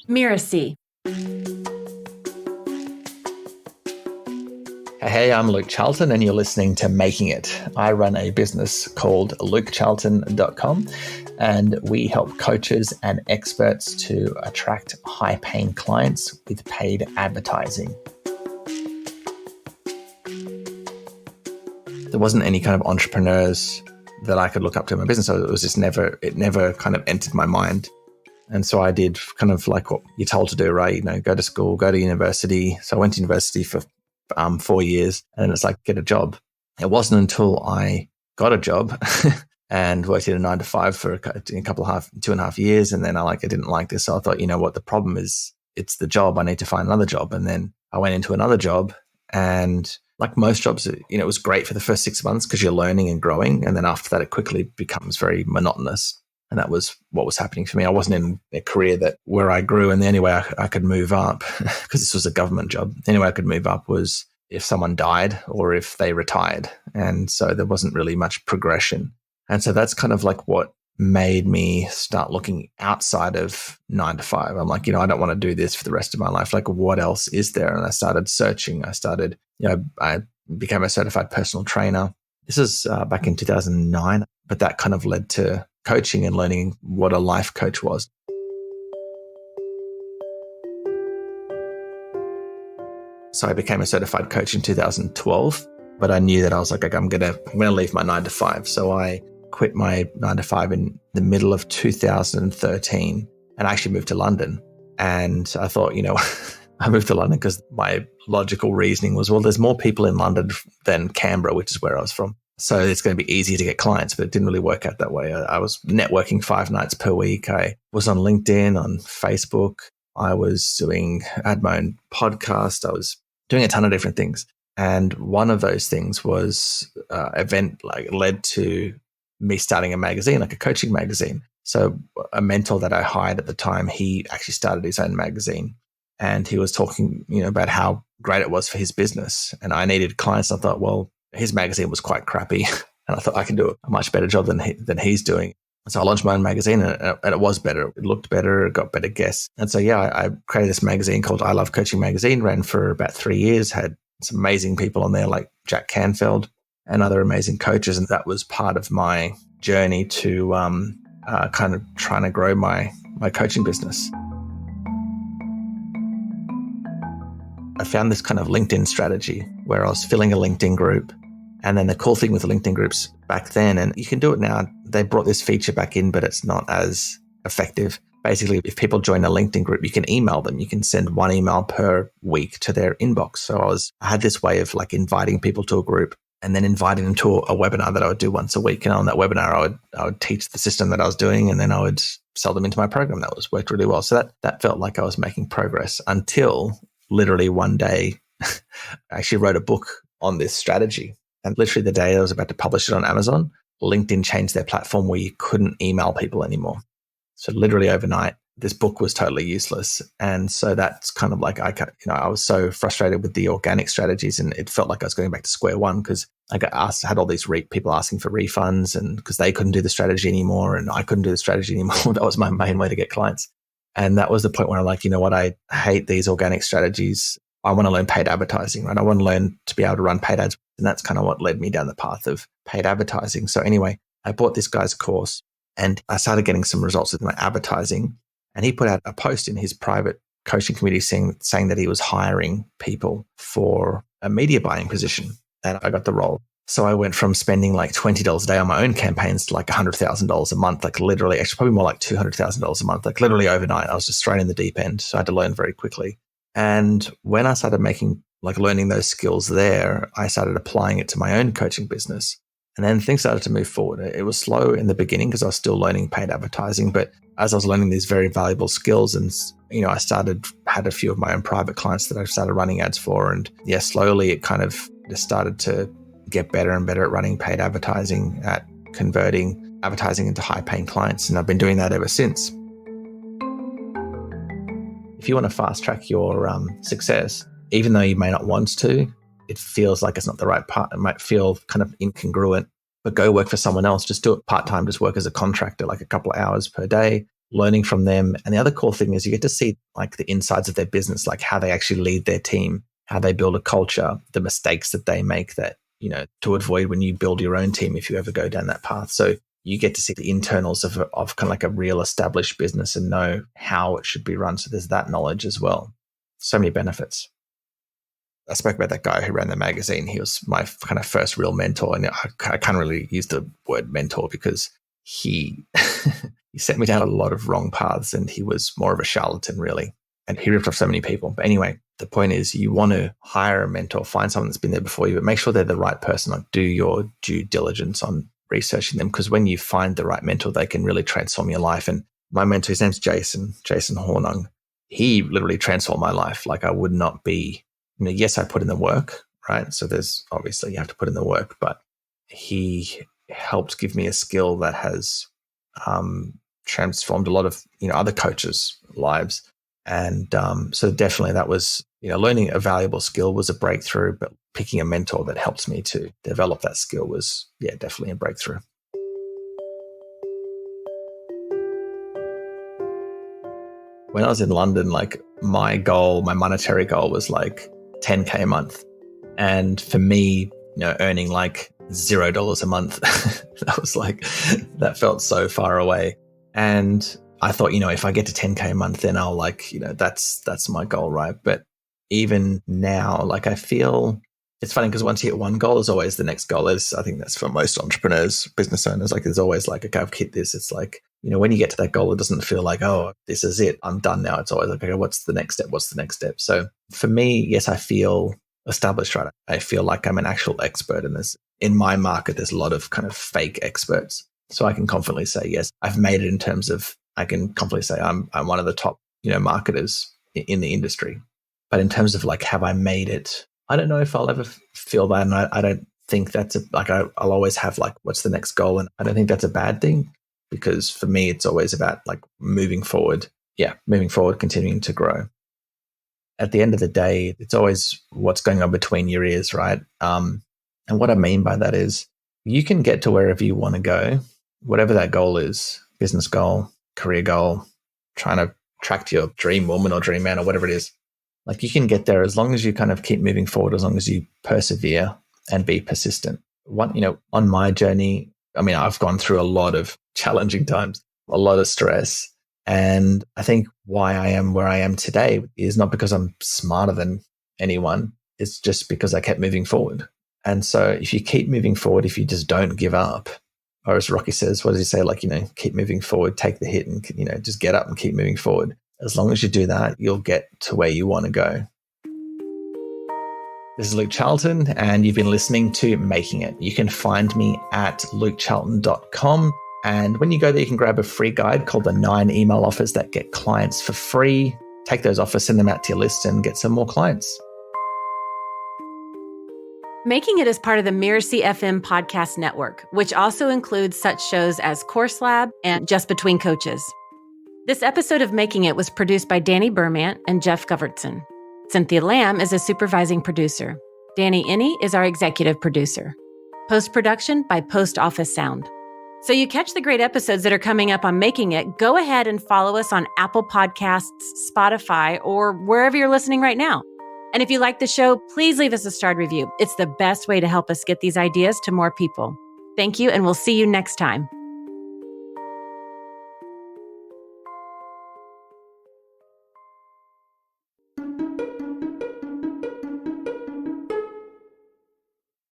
Mirasee. Hey, I'm Luke Charlton and you're listening to Making It. I run a business called lukecharlton.com and we help coaches and experts to attract high-paying clients with paid advertising. There wasn't any kind of entrepreneurs that I could look up to in my business. So it never kind of entered my mind. And so I did kind of like what you're told to do, right? You know, go to school, go to university. So I went to university for 4 years and it's like, get a job. It wasn't until I got a job and worked in a 9 to 5 for a couple of 2.5 years. And then I didn't like this. So I thought, you know what, the problem is it's the job. I need to find another job. And then I went into another job and like most jobs, you know, it was great for the first 6 months because you're learning and growing. And then after that, it quickly becomes very monotonous. And that was what was happening for me. I wasn't in a career where I grew. And the only way I could move up, because this was a government job, the only way I could move up was if someone died or if they retired. And so there wasn't really much progression. And so that's kind of like what made me start looking outside of 9 to 5. I'm like, you know, I don't want to do this for the rest of my life. Like, what else is there? And I started searching. I became a certified personal trainer. This is back in 2009, but that kind of led to coaching and learning what a life coach was. So I became a certified coach in 2012, but I knew that I was like, I'm going to leave my 9 to 5. So I quit my 9 to 5 in the middle of 2013 and I actually moved to London. And I thought, you know, I moved to London because my logical reasoning was, well, there's more people in London than Canberra, which is where I was from. So it's going to be easy to get clients, but it didn't really work out that way. I was networking 5 nights per week. I was on LinkedIn, on Facebook. I had my own podcast. I was doing a ton of different things. And one of those things was event led to me starting a magazine, like a coaching magazine. So a mentor that I hired at the time, he actually started his own magazine and he was talking, you know, about how great it was for his business. And I needed clients. I thought, well, his magazine was quite crappy. And I thought I can do a much better job than he's doing. So I launched my own magazine and it was better. It looked better. It got better guests. And so, yeah, I created this magazine called I Love Coaching Magazine, ran for about 3 years, had some amazing people on there like Jack Canfield and other amazing coaches. And that was part of my journey to kind of trying to grow my coaching business. I found this kind of LinkedIn strategy where I was filling a LinkedIn group. And then the cool thing with the LinkedIn groups back then, and you can do it now, they brought this feature back in, but it's not as effective. Basically, if people join a LinkedIn group, you can email them. You can send 1 email per week to their inbox. So I had this way of like inviting people to a group and then inviting them to a webinar that I would do once a week. And on that webinar, I would teach the system that I was doing, and then I would sell them into my program. That worked really well. So that felt like I was making progress until literally one day, I actually wrote a book on this strategy. And literally the day I was about to publish it on Amazon, LinkedIn changed their platform where you couldn't email people anymore. So literally overnight, this book was totally useless. And so that's kind of like, I was so frustrated with the organic strategies and it felt like I was going back to square one because I had all these people asking for refunds and because they couldn't do the strategy anymore and I couldn't do the strategy anymore. That was my main way to get clients. And that was the point where I'm like, you know what, I hate these organic strategies. I want to learn paid advertising, right? I want to learn to be able to run paid ads. And that's kind of what led me down the path of paid advertising. So anyway, I bought this guy's course and I started getting some results with my advertising. And he put out a post in his private coaching committee saying that he was hiring people for a media buying position. And I got the role. So I went from spending like $20 a day on my own campaigns to like $100,000 a month, like literally, actually probably more like $200,000 a month, like literally overnight. I was just thrown in the deep end. So I had to learn very quickly. And when I started learning those skills there, I started applying it to my own coaching business. And then things started to move forward. It was slow in the beginning because I was still learning paid advertising. But as I was learning these very valuable skills and, you know, I had a few of my own private clients that I started running ads for. And yeah, slowly it kind of just started to get better and better at running paid advertising, at converting advertising into high paying clients. And I've been doing that ever since. If you want to fast track your success, even though you may not want to, it feels like it's not the right part. It might feel kind of incongruent, but go work for someone else. Just do it part-time. Just work as a contractor, like a couple of hours per day. learning from them. And the other cool thing is you get to see like the insides of their business, like how they actually lead their team, how they build a culture, the mistakes that they make that, to avoid when you build your own team if you ever go down that path. So you get to see the internals of kind of like a real established business and know how it should be run. So there's that knowledge as well. So many benefits. I spoke about that guy who ran the magazine. He was my kind of first real mentor. And I can't really use the word mentor because he he sent me down a lot of wrong paths and he was more of a charlatan, really. And he ripped off so many people. But anyway, the point is you want to hire a mentor, find someone that's been there before you, but make sure they're the right person. Like do your due diligence on researching them, because when you find the right mentor, they can really transform your life. And my mentor, his name's Jason Hornung. He literally transformed my life. Like I would not be, yes, I put in the work, right? So there's obviously you have to put in the work, but he helped give me a skill that has transformed a lot of, other coaches' lives. And so definitely that was, learning a valuable skill was a breakthrough, but picking a mentor that helped me to develop that skill was, definitely a breakthrough. When I was in London, like my monetary goal was like 10K a month. And for me, earning like $0 a month, that felt so far away. And I thought, if I get to 10K a month, then I'll that's my goal, right? But even now, like I feel it's funny because once you hit one goal, there's always the next goal. I think that's for most entrepreneurs, business owners. Like there's always like, okay, I've hit this. It's like, when you get to that goal, it doesn't feel like, oh, this is it. I'm done now. It's always like, okay, what's the next step? What's the next step? So for me, yes, I feel established, right? I feel like I'm an actual expert in this. In my market, there's a lot of kind of fake experts. So I can confidently say, yes, I've made it in terms of, I can confidently say I'm one of the top, marketers in the industry. But in terms of like, have I made it? I don't know if I'll ever feel that. And I don't think that's I'll always have like, what's the next goal? And I don't think that's a bad thing because for me, it's always about like moving forward. Yeah, moving forward, continuing to grow. At the end of the day, it's always what's going on between your ears, right? And what I mean by that is you can get to wherever you want to go, whatever that goal is, business goal, career goal, trying to attract your dream woman or dream man or whatever it is. Like you can get there as long as you kind of keep moving forward, as long as you persevere and be persistent. On my journey, I've gone through a lot of challenging times, a lot of stress. And I think why I am where I am today is not because I'm smarter than anyone. It's just because I kept moving forward. And so if you keep moving forward, if you just don't give up, or as Rocky says, what does he say? Like, keep moving forward, take the hit and, just get up and keep moving forward. As long as you do that, you'll get to where you want to go. This is Luke Charlton, and you've been listening to Making It. You can find me at lukecharlton.com. And when you go there, you can grab a free guide called the 9 email offers that get clients for free. Take those offers, send them out to your list and get some more clients. Making It is part of the Mirasee FM podcast network, which also includes such shows as Course Lab and Just Between Coaches. This episode of Making It was produced by Danny Bermant and Geoff Govertsen. Cynthia Lamb is a supervising producer. Danny Inney is our executive producer. Post-production by Post Office Sound. So you catch the great episodes that are coming up on Making It, go ahead and follow us on Apple Podcasts, Spotify, or wherever you're listening right now. And if you like the show, please leave us a starred review. It's the best way to help us get these ideas to more people. Thank you, and we'll see you next time.